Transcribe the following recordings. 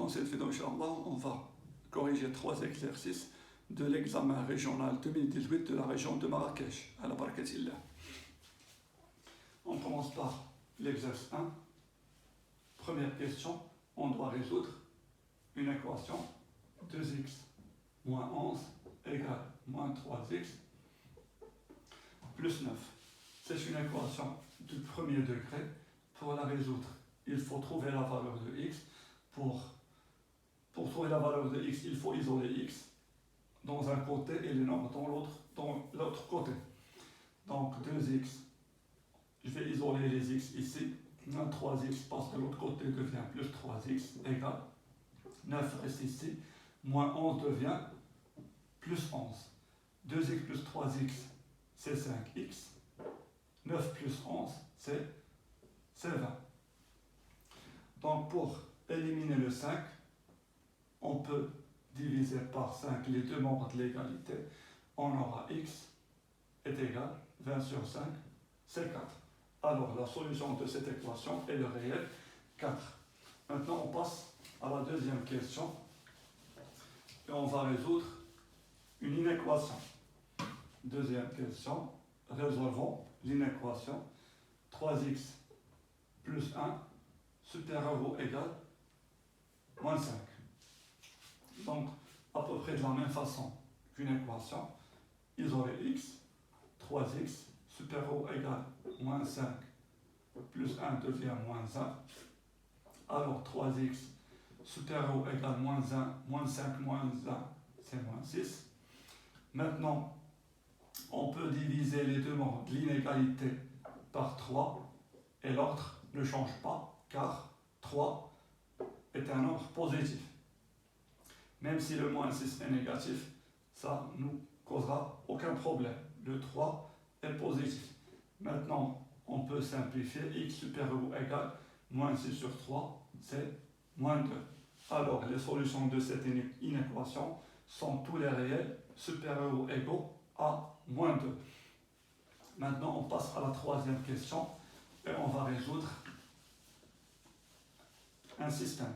Dans cette vidéo, Inch'Allah, on va corriger 3 exercices de l'examen régional 2018 de la région de Marrakech, à la Barakatillah. On commence par l'exercice 1. Première question, on doit résoudre une équation 2x moins 11 égale moins 3x plus 9. C'est une équation du premier degré. Pour la résoudre, il faut trouver la valeur de x. Pour trouver la valeur de x, il faut isoler x dans un côté et les nombres dans l'autre côté. Donc 2x, je vais isoler les x ici. 3x passe de l'autre côté, devient plus 3x égale 9 reste ici. Moins 11 devient plus 11. 2x plus 3x, c'est 5x. 9 plus 11, c'est 20. Donc pour éliminer le 5, on peut diviser par 5 les deux membres de l'égalité. On aura x est égal, 20 sur 5, c'est 4. Alors la solution de cette équation est le réel 4. Maintenant on passe à la deuxième question. Et on va résoudre une inéquation. Deuxième question, résolvons l'inéquation 3x plus 1 supérieur ou égal moins 5. Donc, à peu près de la même façon qu'une équation, isoler x, 3x supérieur ou égal moins 5 plus 1 devient moins 1. Alors 3x supérieur ou égal moins 1, moins 5 moins 1, c'est moins 6. Maintenant, on peut diviser les deux membres de l'inégalité par 3 et l'ordre ne change pas car 3 est un nombre positif. Même si le moins 6 est négatif, ça ne nous causera aucun problème. Le 3 est positif. Maintenant, on peut simplifier x supérieur ou égal moins 6 sur 3, c'est moins 2. Alors, les solutions de cette inéquation sont tous les réels supérieurs ou égaux à moins 2. Maintenant, on passe à la troisième question et on va résoudre un système.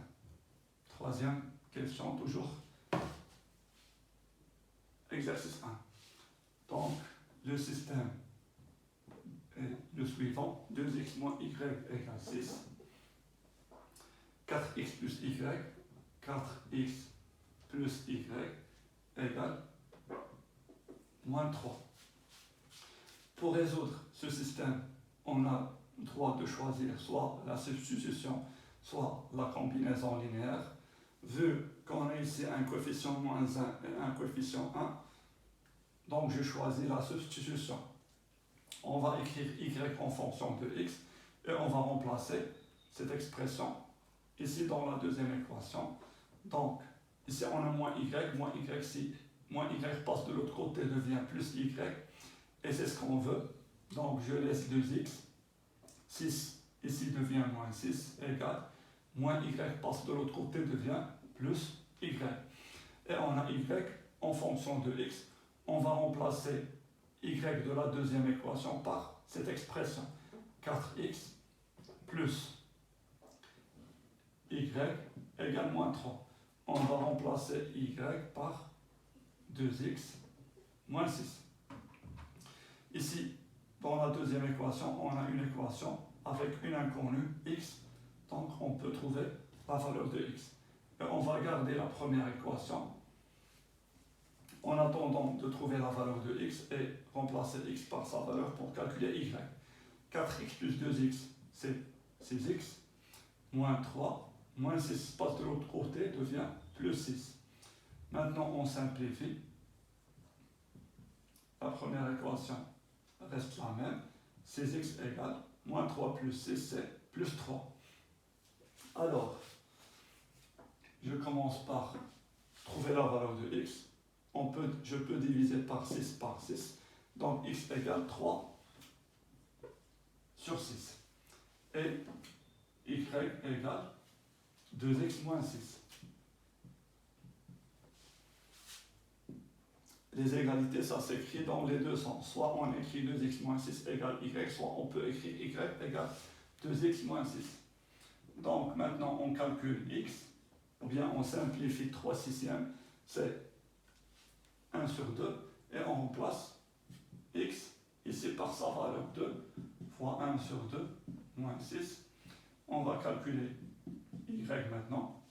Troisième question, toujours. Exercice 1. Donc, le système est le suivant. 2x moins y égale 6. 4x plus y, 4x plus y égale moins 3. Pour résoudre ce système, on a le droit de choisir soit la substitution, soit la combinaison linéaire. Vu qu'on a ici un coefficient moins 1 et un coefficient 1, donc je choisis la substitution. On va écrire y en fonction de x et on va remplacer cette expression ici dans la deuxième équation. Donc ici on a moins y, si moins y passe de l'autre côté devient plus y, et c'est ce qu'on veut. Donc je laisse 2x, 6 ici devient moins 6 égale moins y passe de l'autre côté devient plus y. Et on a y en fonction de x. On va remplacer y de la deuxième équation par cette expression 4x plus y égale moins 3. On va remplacer y par 2x moins 6. Ici, dans la deuxième équation, on a une équation avec une inconnue x, donc on peut trouver la valeur de x. Et on va garder la première équation en attendant de trouver la valeur de x et remplacer x par sa valeur pour calculer y. 4x plus 2x, c'est 6x, moins 3, moins 6 passe de l'autre côté, devient plus 6. Maintenant, on simplifie. La première équation reste la même. 6x égale moins 3 plus 6, c'est plus 3. Alors, je commence par trouver la valeur de x. Je peux diviser par 6 par 6. Donc x égale 3 sur 6. Et y égale 2x moins 6. Les égalités, ça s'écrit dans les deux sens. Soit on écrit 2x moins 6 égale y, soit on peut écrire y égale 2x moins 6. Donc maintenant on calcule x. bien on simplifie 3 sixièmes, c'est 1 sur 2, et on remplace x ici par sa valeur 2 fois 1 sur 2 moins 6. On va calculer y maintenant.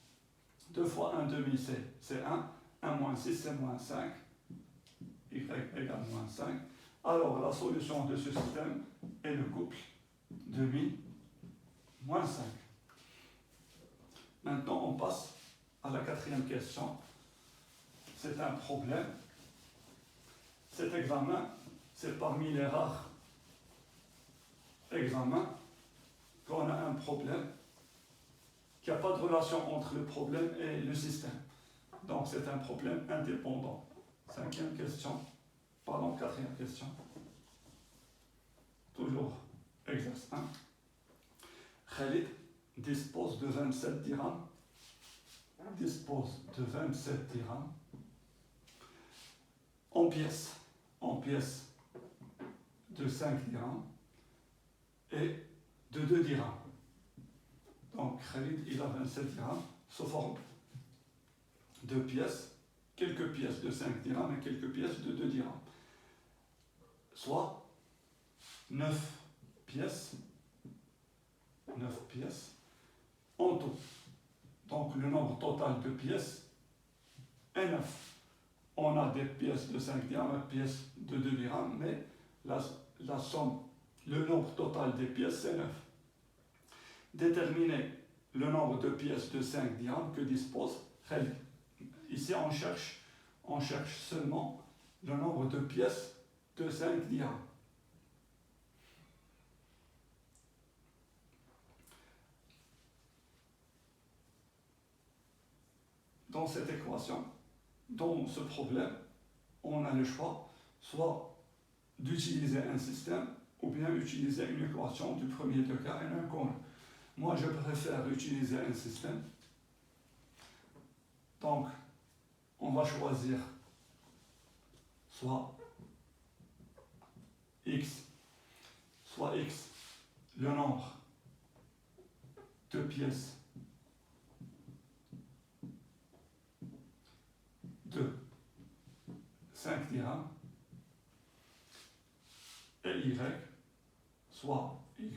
2 fois 1 demi c'est 1, 1 moins 6 c'est moins 5, y égale moins 5. Alors la solution de ce système est le couple demi moins 5. Maintenant on passe à la quatrième question. C'est un problème. Cet examen, c'est parmi les rares examens qu'on a un problème, qu'il n'y a pas de relation entre le problème et le système. Donc c'est un problème indépendant. Quatrième question. Toujours exercice 1. Khalid dispose de 27 dirhams. En pièces de 5 dirhams et de 2 dirhams. Donc Khalid, il a 27 dirhams sous forme de pièces, quelques pièces de 5 dirhams et quelques pièces de 2 dirhams. Soit 9 pièces en tout. Donc le nombre total de pièces est 9. On a des pièces de 5 dirhams et des pièces de 2 dirhams, mais la somme, le nombre total des pièces, c'est 9. Déterminer le nombre de pièces de 5 dirhams que dispose Khalid. Ici, on cherche seulement le nombre de pièces de 5 dirhams. Dans cette équation, dans ce problème, on a le choix soit d'utiliser un système ou bien utiliser une équation du premier degré et un cône. Moi, je préfère utiliser un système. Donc, on va choisir soit x, le nombre de pièces de 5 dirhams, et y, soit y,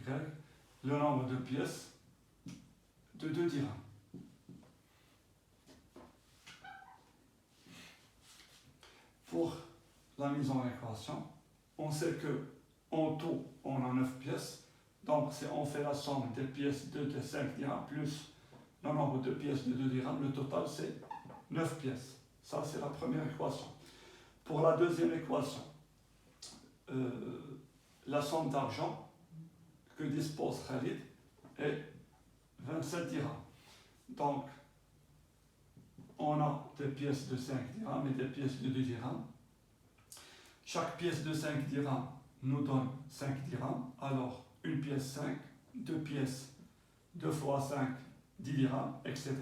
le nombre de pièces de 2 dirhams. Pour la mise en équation, on sait que en tout, on a 9 pièces. Donc, si on fait la somme des pièces de 5 dirhams plus le nombre de pièces de 2 dirhams, le total c'est 9 pièces. Ça, c'est la première équation. Pour la deuxième équation, la somme d'argent que dispose Khalid est 27 dirhams. Donc, on a des pièces de 5 dirhams et des pièces de 2 dirhams. Chaque pièce de 5 dirhams nous donne 5 dirhams. Alors, une pièce 5, 2 pièces, 2 fois 5, 10 dirhams, etc.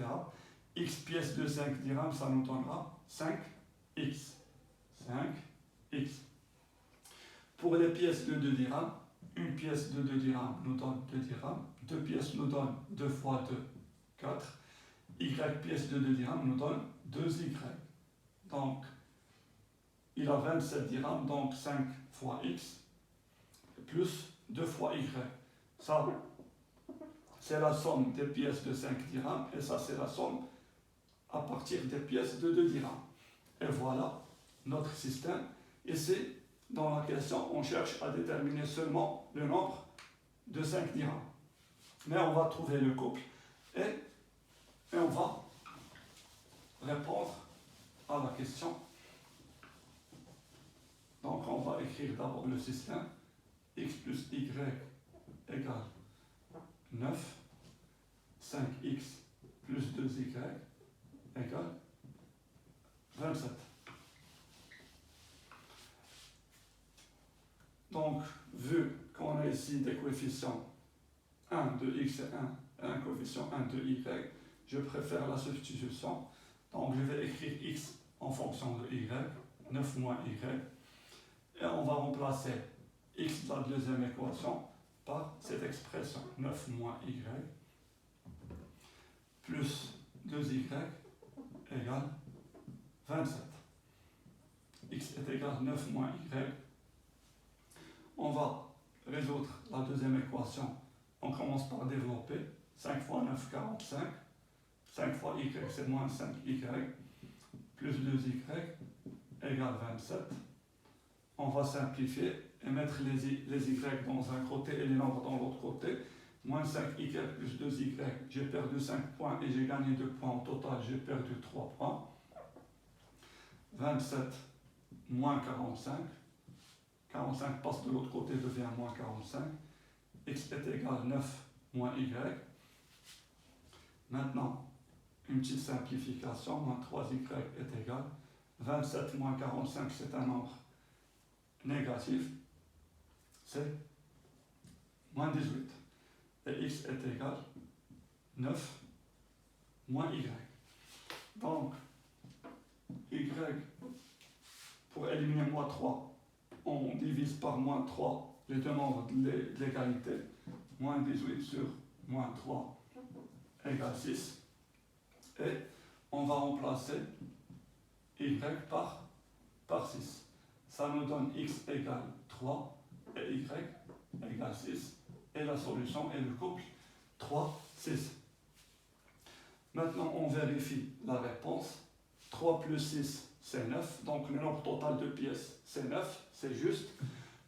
X pièces de 5 dirhams, ça nous donnera 5x. 5x. Pour les pièces de 2 dirhams, une pièce de 2 dirhams nous donne 2 dirhams. 2 pièces nous donnent 2 fois 2, 4. Y pièce de 2 dirhams nous donne 2y. Donc, il a 27 dirhams, donc 5 fois x, plus 2 fois y. Ça, c'est la somme des pièces de 5 dirhams, et ça, c'est la somme à partir des pièces de 2 dirhams. Et voilà notre système. Ici, dans la question, on cherche à déterminer seulement le nombre de 5 dirhams. Mais on va trouver le couple et on va répondre à la question. Donc on va écrire d'abord le système. X plus y égale 9. 5x plus 2y égale 27. Donc, vu qu'on a ici des coefficients 1 de x et un coefficient 1 de y, je préfère la substitution. Donc, je vais écrire x en fonction de y, 9 moins y, et on va remplacer x de la deuxième équation par cette expression 9 moins y plus 2y égale 27. X est égal à 9 moins y. On va résoudre la deuxième équation. On commence par développer. 5 fois 9, 45. 5 fois y, c'est moins 5y. Plus 2y égale 27. On va simplifier et mettre les y dans un côté et les nombres dans l'autre côté. Moins 5y plus 2y, j'ai perdu 5 points et j'ai gagné 2 points. Au total, j'ai perdu 3 points. 27 moins 45. 45 passe de l'autre côté, devient moins 45. X est égal à 9 moins y. Maintenant, une petite simplification. Moins 3y est égal. 27 moins 45, c'est un nombre négatif. C'est moins 18. Et x est égal à 9 moins y. Donc, y, pour éliminer moins 3, on divise par moins 3 les deux nombres de l'égalité. Moins 18 sur moins 3 égale 6. Et on va remplacer y par 6. Ça nous donne x égale 3 et y égale 6. Et la solution est le couple 3, 6. Maintenant, on vérifie la réponse. 3 plus 6, c'est 9. Donc, le nombre total de pièces, c'est 9. C'est juste.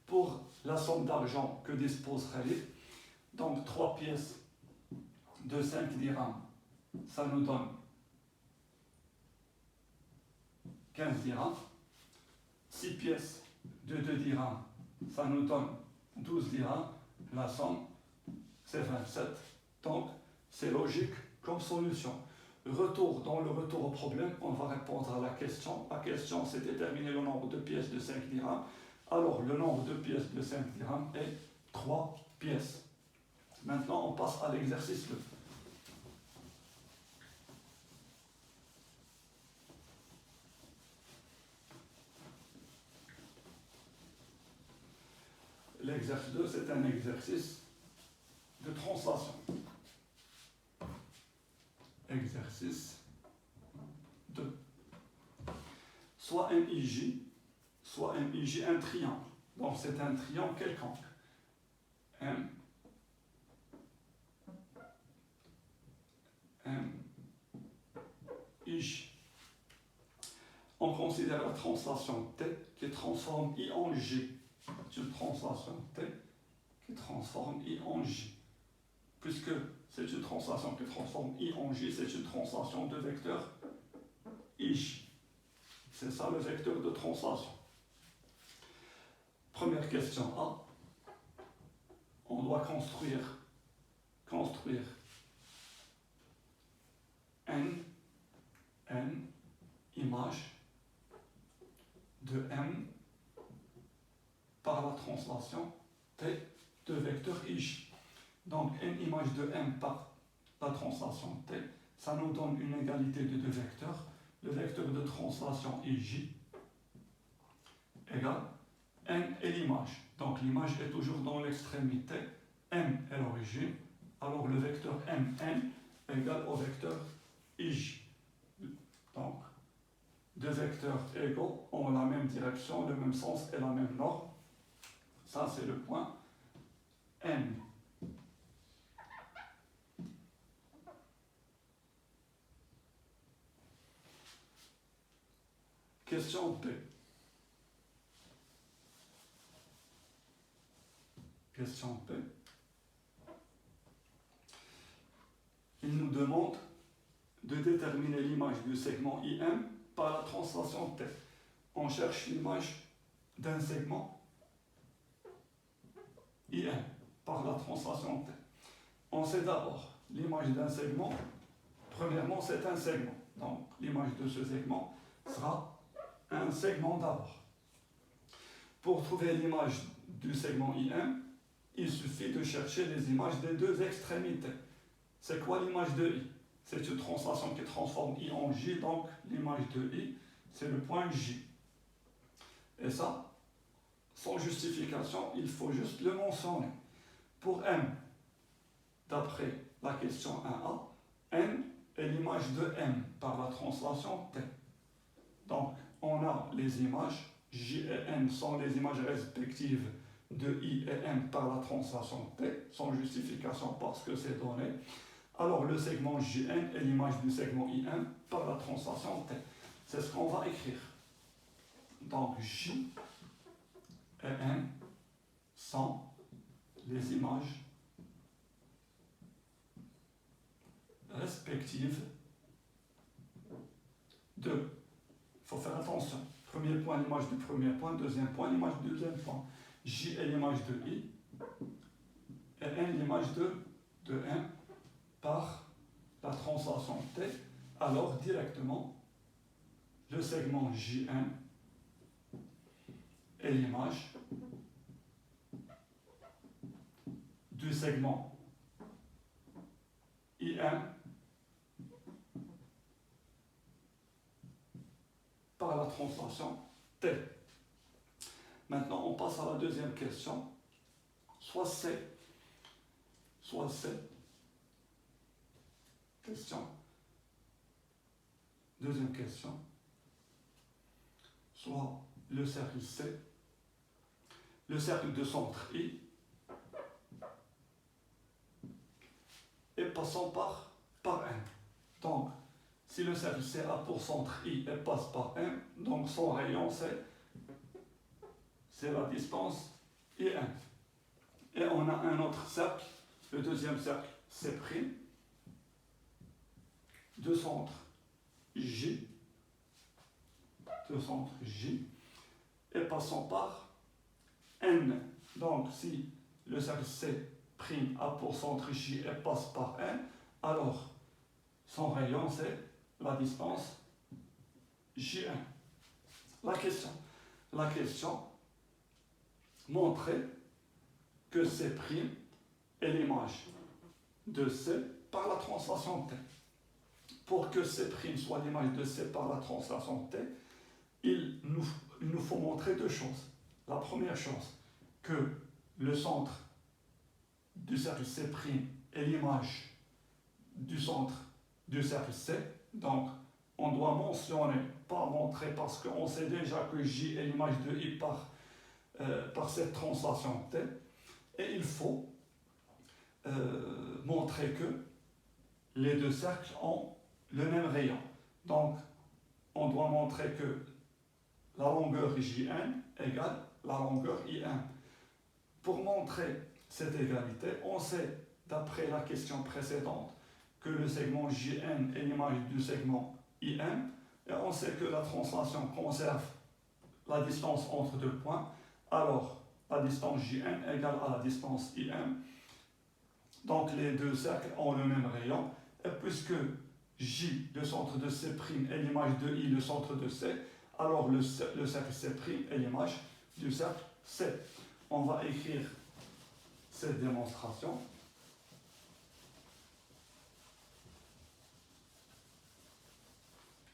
Pour la somme d'argent que dispose Khalid, donc 3 pièces de 5 dirhams, ça nous donne 15 dirhams. 6 pièces de 2 dirhams, ça nous donne 12 dirhams. La somme, c'est 27. Donc, c'est logique comme solution. Dans le retour au problème, on va répondre à la question. La question, c'est déterminer le nombre de pièces de 5 dirhams. Alors, le nombre de pièces de 5 dirhams est 3 pièces. Maintenant, on passe à l'exercice 2. L'exercice 2, c'est un exercice de translation. Exercice 2. Soit MIJ, soit MIJ, un triangle. Donc c'est un triangle quelconque. MIJ. On considère la translation T qui transforme I en J. C'est une translation T qui transforme I en J. Puisque c'est une translation qui transforme I en J, c'est une translation de vecteur IJ. C'est ça le vecteur de translation. Première question A. On doit construire n images de M par la translation T de vecteur IJ. Donc, n image de M par la translation T, ça nous donne une égalité de deux vecteurs. Le vecteur de translation IJ égale n et l'image. Donc, l'image est toujours dans l'extrémité. M est l'origine. Alors, le vecteur Mn égale au vecteur IJ. Donc, deux vecteurs égaux ont la même direction, le même sens et la même norme. Ça, c'est le point N. Question P. Question P. Il nous demande de déterminer l'image du segment IM par la translation T. On cherche l'image d'un segment IM par la translation T. On sait d'abord l'image d'un segment. Premièrement, c'est un segment. Donc, l'image de ce segment sera un segment d'abord. Pour trouver l'image du segment IM, il suffit de chercher les images des deux extrémités. C'est quoi l'image de I? C'est une translation qui transforme I en J, donc l'image de I, c'est le point J. Et ça, sans justification, il faut juste le mentionner. Pour M, d'après la question 1A, N et l'image de M par la translation T. Donc, on a les images, J et N sont les images respectives de I et M par la translation T, sans justification parce que c'est donné. Alors, le segment JN est l'image du segment IM par la translation T. C'est ce qu'on va écrire. Donc, J et N sont les images respectives de, il faut faire attention, premier point, l'image du premier point, deuxième point, l'image du deuxième point. J est l'image de I, et N l'image de M par la translation T. Alors, directement, le segment JN est l'image du segment IM par la translation T. Maintenant, on passe à la deuxième question. Soit c'est question. Deuxième question. Soit le cercle C, le cercle de centre I, et passant par N. Donc, si le cercle C a pour centre I et passe par N, donc son rayon c'est la distance IN. Et on a un autre cercle, le deuxième cercle C', de centre J, et passant par N. Donc, si le cercle C' a pour centre J et passe par N, alors son rayon c'est la distance Jn. La question montrait que C' est l'image de C par la translation T. Pour que C' soit l'image de C par la translation T, il nous faut montrer deux choses. La première chose, que le centre du cercle C' est l'image du centre du cercle C. Donc, on doit mentionner, pas montrer, parce qu'on sait déjà que J est l'image de I par cette translation T. Et il faut montrer que les deux cercles ont le même rayon. Donc, on doit montrer que la longueur Jn égale la longueur IM. Pour montrer cette égalité, on sait, d'après la question précédente, que le segment Jn est l'image du segment IM, et on sait que la translation conserve la distance entre deux points, alors la distance Jn égale à la distance IM. Donc les deux cercles ont le même rayon, et puisque J, le centre de C', est l'image de I, le centre de C, alors le cercle C' est l'image du cercle C. On va écrire cette démonstration.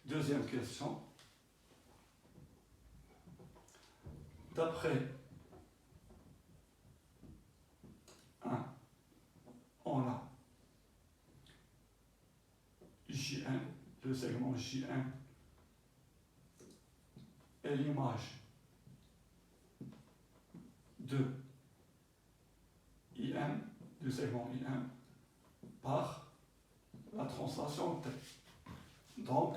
Deuxième question. D'après 1, on a Jn, le segment Jn est l'image de IM, du segment IM, par la translation T. Donc,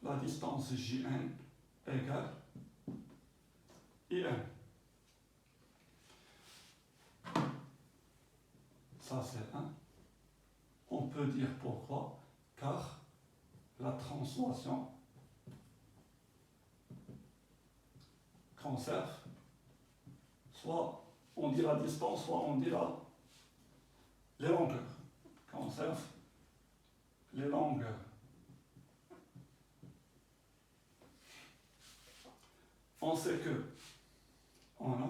la distance Jn égale IM. Ça, c'est 1. On peut dire pourquoi, car la translation conserve, soit on dit la distance, soit on dit les longueurs. Conserve les longueurs. On sait que on a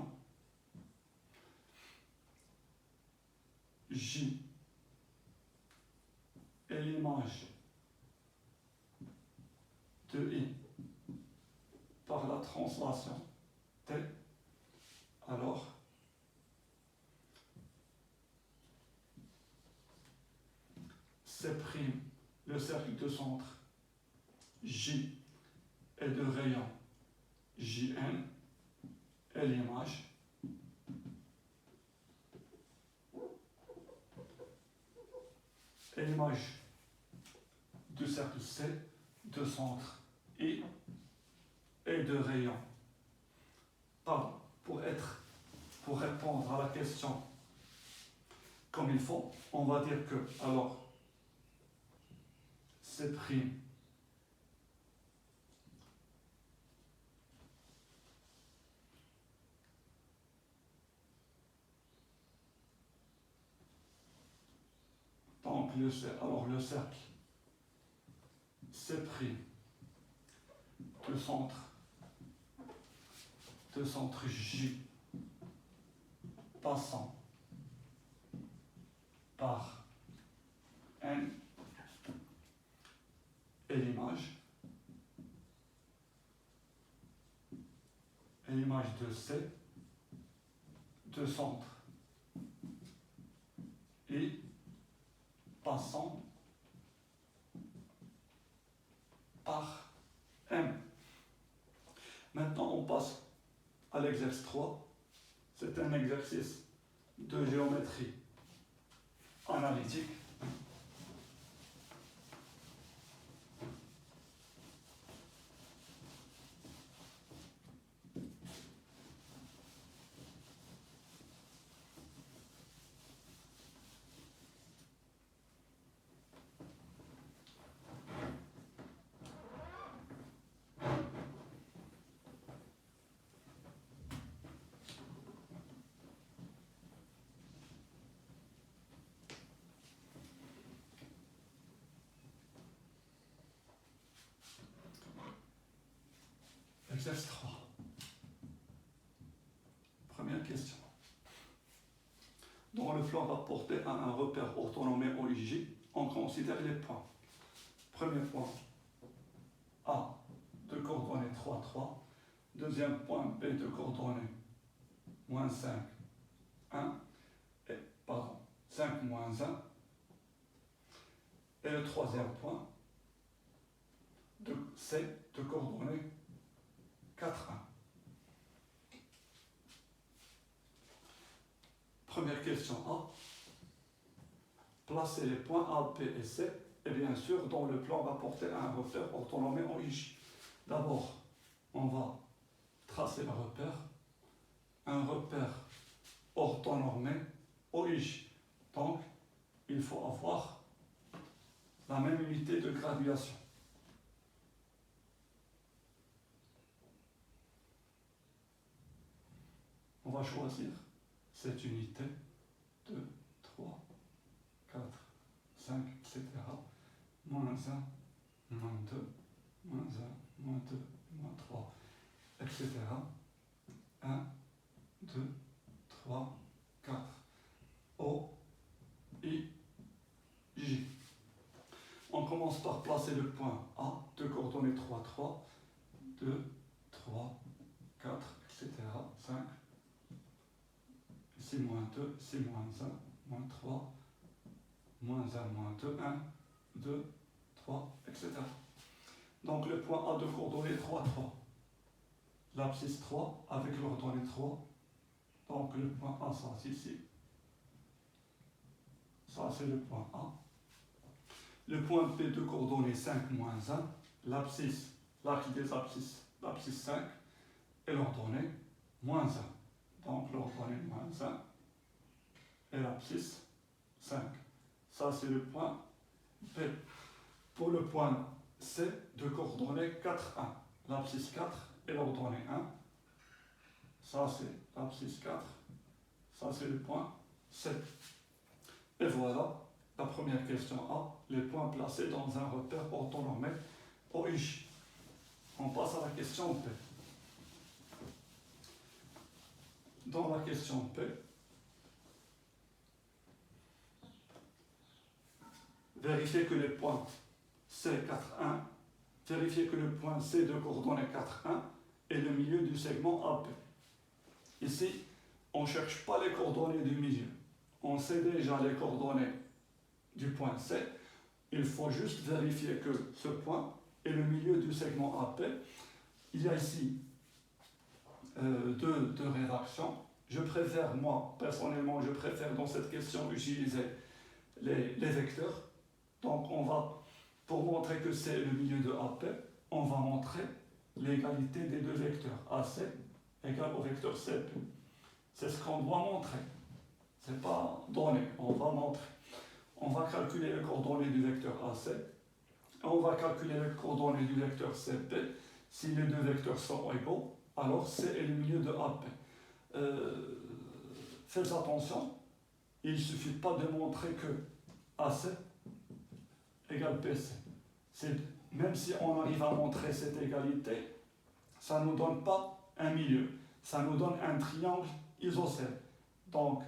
J est l'image de I par la translation T, alors C', le cercle de centre J et de rayon JN et l'image du cercle C de centre I et de rayon. Pardon, pour répondre à la question comme il faut, on va dire que alors C', donc le cercle C' de centre J passant par N et l'image de C de centre I passant par M. Maintenant, on passe à l'exercice 3. C'est un exercice de géométrie analytique. Exercice 3. Première question. Dans le plan rapporté à un repère orthonormé OIJ, on considère les points. Premier point A de coordonnées 3, 3. Deuxième point B de coordonnées moins 5, 1. 5, moins 1. Et le troisième point de C de coordonnées 4, 1. Première question A. Placez les points A, B et C, et bien sûr dans le plan rapporté à un repère orthonormé OIJ. D'abord, on va tracer le repère, un repère orthonormé OIJ. Donc, il faut avoir la même unité de graduation. On va choisir cette unité, 2, 3, 4, 5, etc. Moins 1, moins 2, moins 1, moins 2, moins 3, etc. 1, 2, 3, 4. O, I, J. On commence par placer le point A de coordonnées 3, 3, 2, 3, 4, etc. 5. Ici, moins 2, ici, moins 1, moins 3, moins 1, moins 2, 1, 2, 3, etc. Donc, le point A de coordonnées 3, 3. L'abscisse 3 avec l'ordonnée 3. Donc, le point A, ça, c'est ici. Ça, c'est le point A. Le point B de coordonnées 5, moins 1. L'abscisse, l'arc des abscisses, l'abscisse 5. Et l'ordonnée moins 1. Donc, l'ordonnée moins 1 et l'abscisse 5. Ça, c'est le point B. Pour le point C, de coordonnées 4, 1. L'abscisse 4 et l'ordonnée 1. Ça, c'est l'abscisse 4. Ça, c'est le point C. Et voilà la première question A, les points placés dans un repère orthonormé OIJ. On passe à la question P. Dans la question P, vérifiez que les points C, 4, 1, vérifiez que le point C de coordonnées 4, 1 est le milieu du segment AP. Ici, on ne cherche pas les coordonnées du milieu. On sait déjà les coordonnées du point C. il faut juste vérifier que ce point est le milieu du segment AP. Il y a ici deux rédactions. Je préfère, moi, personnellement, je préfère dans cette question utiliser les vecteurs. Donc, pour montrer que c'est le milieu de AP, on va montrer l'égalité des deux vecteurs. AC égale au vecteur CP. C'est ce qu'on doit montrer. Ce n'est pas donné, on va montrer. On va calculer les coordonnées du vecteur AC. Et on va calculer les coordonnées du vecteur CP. Si les deux vecteurs sont égaux, alors C est le milieu de AP. Faites attention, il ne suffit pas de montrer que AC égale PC. Même si on arrive à montrer cette égalité, ça ne nous donne pas un milieu, ça nous donne un triangle isocèle. Donc,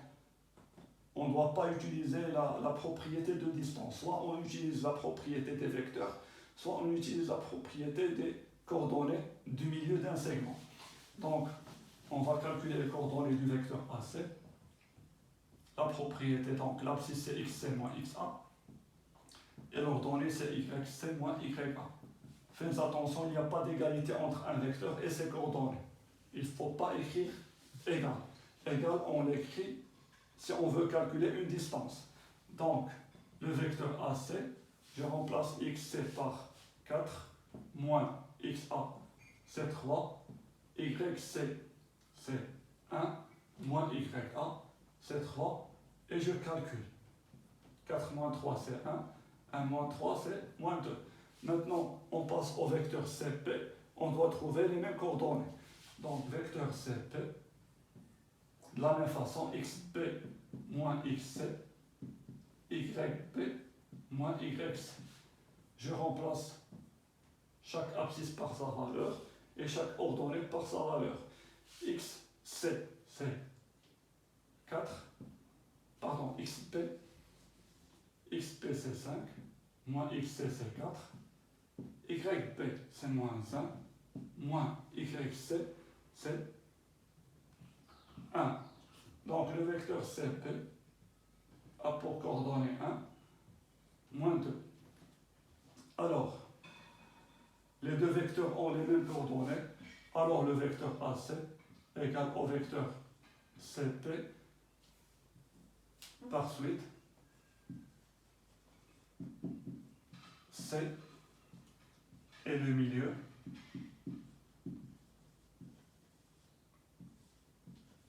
on ne doit pas utiliser la propriété de distance. Soit on utilise la propriété des vecteurs, soit on utilise la propriété des coordonnées du milieu d'un segment. Donc, on va calculer les coordonnées du vecteur AC. La propriété, donc l'abscisse c'est xc moins xa. Et l'ordonnée c'est yc moins ya. Faites attention, il n'y a pas d'égalité entre un vecteur et ses coordonnées. Il ne faut pas écrire égal. Égal, on l'écrit si on veut calculer une distance. Donc, le vecteur AC, je remplace xc par 4, moins xa, c'est 3, yc, c'est 1, moins ya, c'est 3, et je calcule. 4 moins 3, c'est 1, 1 moins 3, c'est moins 2. Maintenant, on passe au vecteur CP, on doit trouver les mêmes coordonnées. Donc, vecteur CP, de la même façon, xp moins xc, yp moins yc. Je remplace chaque abscisse par sa valeur et chaque ordonnée par sa valeur. Xc, c'est 4, pardon, xp c'est 5, moins xc c'est 4, yp c'est moins 1, moins yc c'est 1. Donc le vecteur CP a pour coordonnée 1, moins 2. Alors, les deux vecteurs ont les mêmes coordonnées, alors le vecteur AC égale au vecteur CP par suite. C est le milieu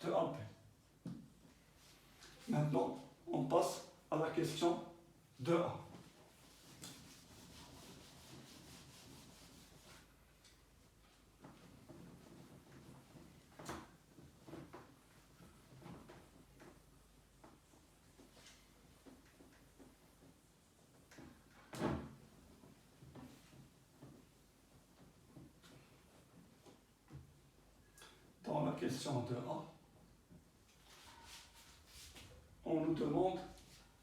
de AP. Maintenant, on passe à la question 2A. Dans la question 2A, on nous demande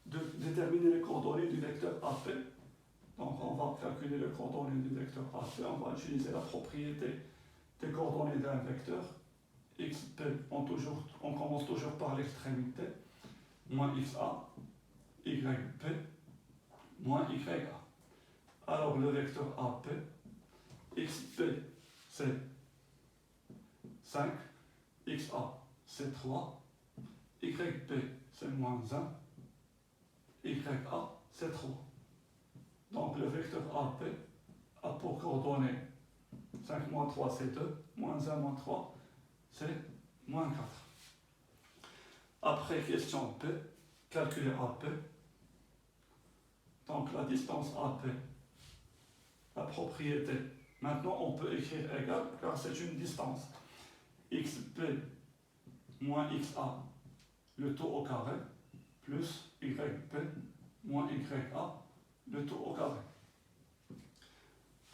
de déterminer les coordonnées du vecteur AP. Donc on va calculer les coordonnées du vecteur AP, on va utiliser la propriété des coordonnées d'un vecteur. xp, on commence toujours par l'extrémité, moins xa, yp, moins ya. Alors le vecteur AP, xp c'est 5, xa c'est 3, yp c'est moins 1, ya c'est 3. Donc le vecteur AP a pour coordonnées 5 moins 3 c'est 2, moins 1 moins 3 c'est moins 4. Après question P, calculer AP. Donc la distance AP, la propriété. Maintenant on peut écrire égal car c'est une distance. xp moins xa, le tout au carré, plus yp moins ya, le tout au carré.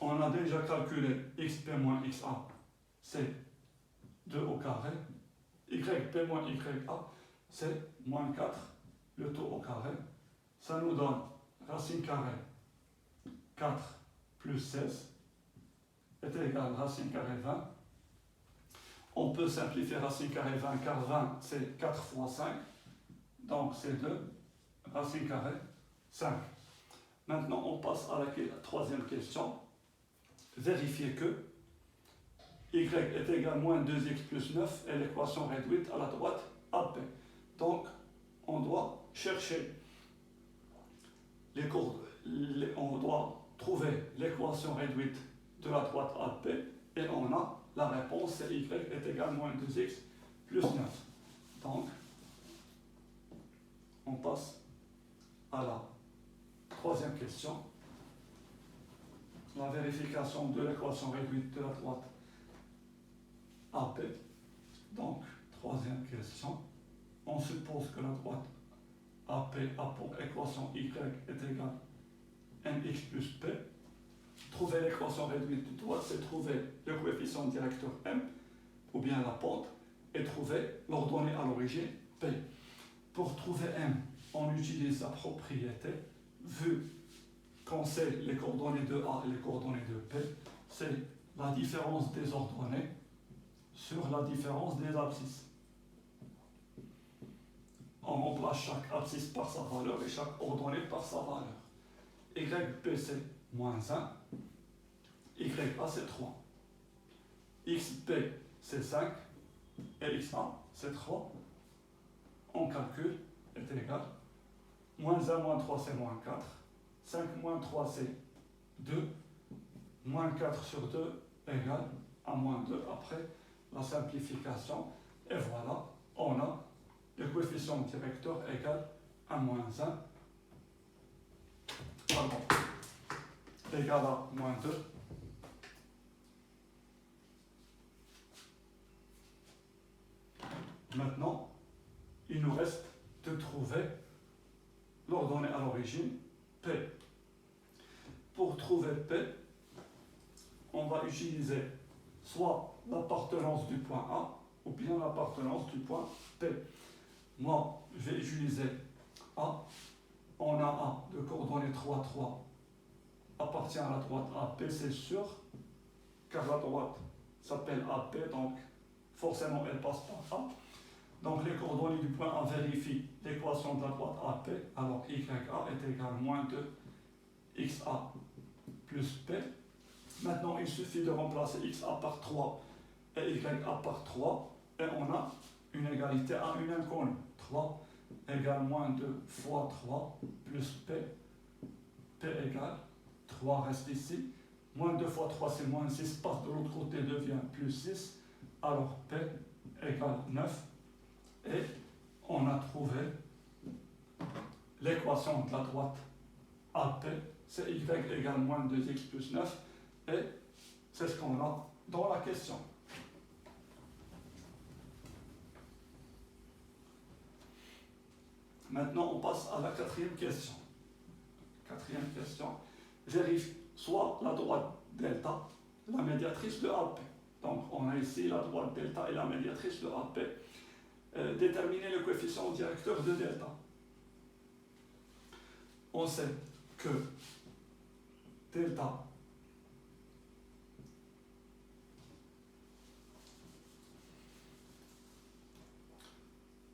On a déjà calculé xp moins xa, c'est 2 au carré. Yp moins ya, c'est moins 4, le tout au carré. Ça nous donne racine carrée 4 plus 16 est égal à racine carrée 20. On peut simplifier racine carrée 20 car 20 c'est 4 fois 5, donc c'est 2, racine carrée 5. Maintenant, on passe à la troisième question. Vérifier que y est égal à moins 2x plus 9 est l'équation réduite à la droite AP. Donc, on doit chercher on doit trouver l'équation réduite de la droite AP et on a la réponse, c'est y est égal à moins 2x plus 9. Donc, on passe à la troisième question. La vérification de l'équation réduite de la droite AP. Donc, troisième question. On suppose que la droite AP a pour équation y est égale à mx plus p. Trouver l'équation réduite de droite, c'est trouver le coefficient directeur m, ou bien la pente, et trouver l'ordonnée à l'origine p. Pour trouver m, on utilise la propriété, vu qu'on sait les coordonnées de A et les coordonnées de P, c'est la différence des ordonnées sur la différence des abscisses. On remplace chaque abscisse par sa valeur et chaque ordonnée par sa valeur. YP c'est moins 1, YA c'est 3, XP c'est 5 et XA c'est 3. On calcule est égal, moins 1 moins 3 c'est moins 4, 5 moins 3 c'est 2, moins 4 sur 2 égale à moins 2 après la simplification. Et voilà, on a le coefficient directeur égal à moins 1, égal à moins 2. Maintenant, il nous reste de trouver l'ordonnée à l'origine P. Pour trouver P, on va utiliser soit l'appartenance du point A ou bien l'appartenance du point P. Moi, je vais utiliser A. On a A de coordonnées 3, 3 appartient à la droite AP, c'est sûr, car la droite s'appelle AP, donc forcément elle passe par A. Donc les coordonnées du point A vérifient l'équation de la droite AP, alors YA est égal à moins 2 XA plus P. Maintenant, il suffit de remplacer XA par 3 et YA par 3, et on a une égalité à une inconnue. 3 égale moins 2 fois 3 plus P. P égale 3 reste ici. Moins 2 fois 3 c'est moins 6, passe de l'autre côté devient plus 6. Alors P égale 9. Et on a trouvé l'équation de la droite AP, c'est y égale moins 2x plus 9. Et c'est ce qu'on a dans la question. Maintenant, on passe à la quatrième question. Quatrième question. Vérifie soit la droite delta, la médiatrice de AP. Donc, on a ici la droite delta et la médiatrice de AP. Déterminer le coefficient directeur de delta. On sait que delta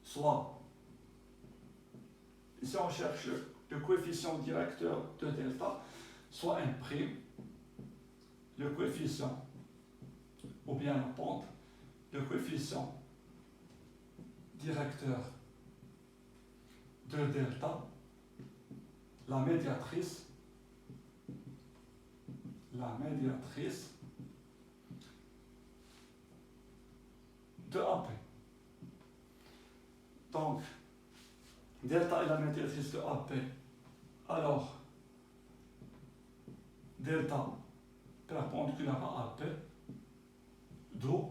soit, ici on cherche le coefficient directeur de delta, soit un prime, le coefficient, ou bien la pente, le coefficient directeur de delta, la médiatrice de AP. Donc, delta est la médiatrice de AP. Alors, delta perpendiculaire à AP, d'où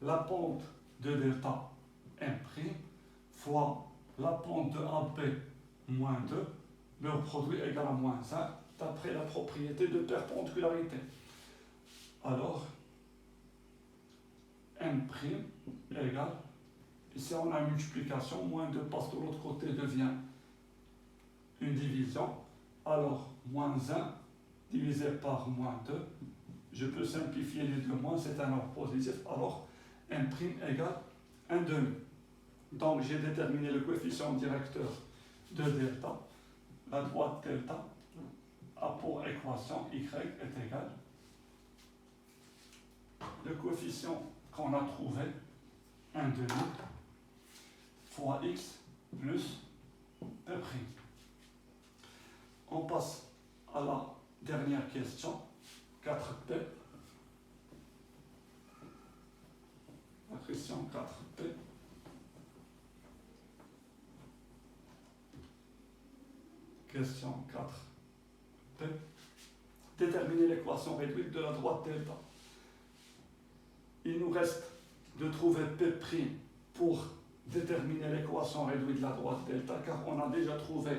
la pente de delta M' fois la pente de AP moins 2, leur produit égal à moins 1, d'après la propriété de perpendicularité. Alors, M' égale, ici on a une multiplication, moins 2 passe de l'autre côté, devient une division. Alors, moins 1 divisé par moins 2, je peux simplifier les deux moins, c'est un nombre positif, alors M' égale 1 demi. Donc j'ai déterminé le coefficient directeur de delta. la droite delta a pour équation y est égal le coefficient qu'on a trouvé, 1 demi, fois x plus p'. On passe à la dernière question, 4p. La question 4p. Question 4p. Déterminer l'équation réduite de la droite delta. Il nous reste de trouver P' pour déterminer l'équation réduite de la droite delta, car on a déjà trouvé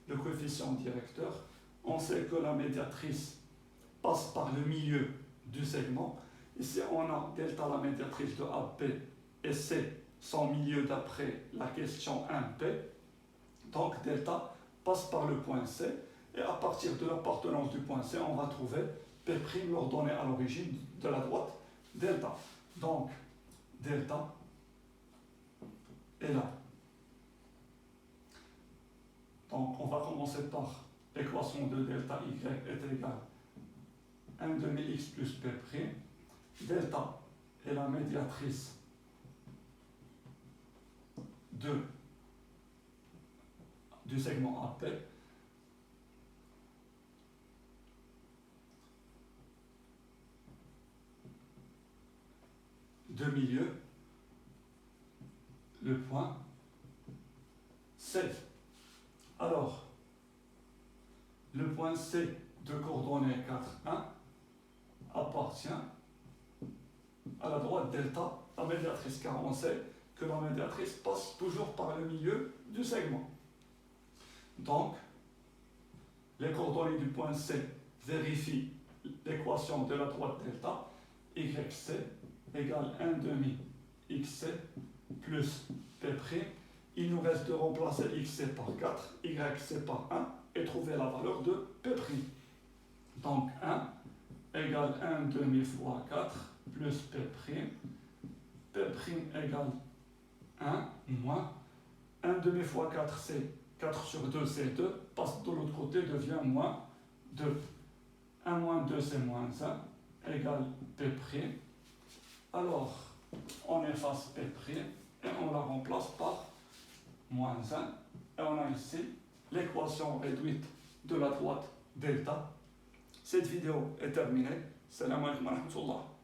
le coefficient directeur. On sait que la médiatrice passe par le milieu du segment. Ici, on a delta, la médiatrice de AP, et C, son milieu d'après la question 1P. Donc, delta passe par le point C, et à partir de l'appartenance du point C, on va trouver P' l'ordonnée à l'origine de la droite delta. Donc, delta est là. Donc, on va commencer par l'équation de delta y est égale 1 demi x plus p'. Delta est la médiatrice du segment AP. De milieu, le point C. Alors, le point C de coordonnées 4, 1 appartient à la droite delta, la médiatrice, car on sait que la médiatrice passe toujours par le milieu du segment. Donc, les coordonnées du point C vérifient l'équation de la droite delta, YC égale 1 demi XC plus P'. Il nous reste de remplacer XC par 4, YC par 1 et trouver la valeur de P'. Donc 1 égale 1 demi fois 4 plus P'. P' égale 1 moins 1 demi fois 4, c'est 4 sur 2, c'est 2. Passe de l'autre côté, devient moins 2. 1 moins 2, c'est moins 1, égale P'. Alors, on efface P' et on la remplace par moins 1. Et on a ici l'équation réduite de la droite delta. Cette vidéo est terminée. Salam alaikum wa rahmatullah.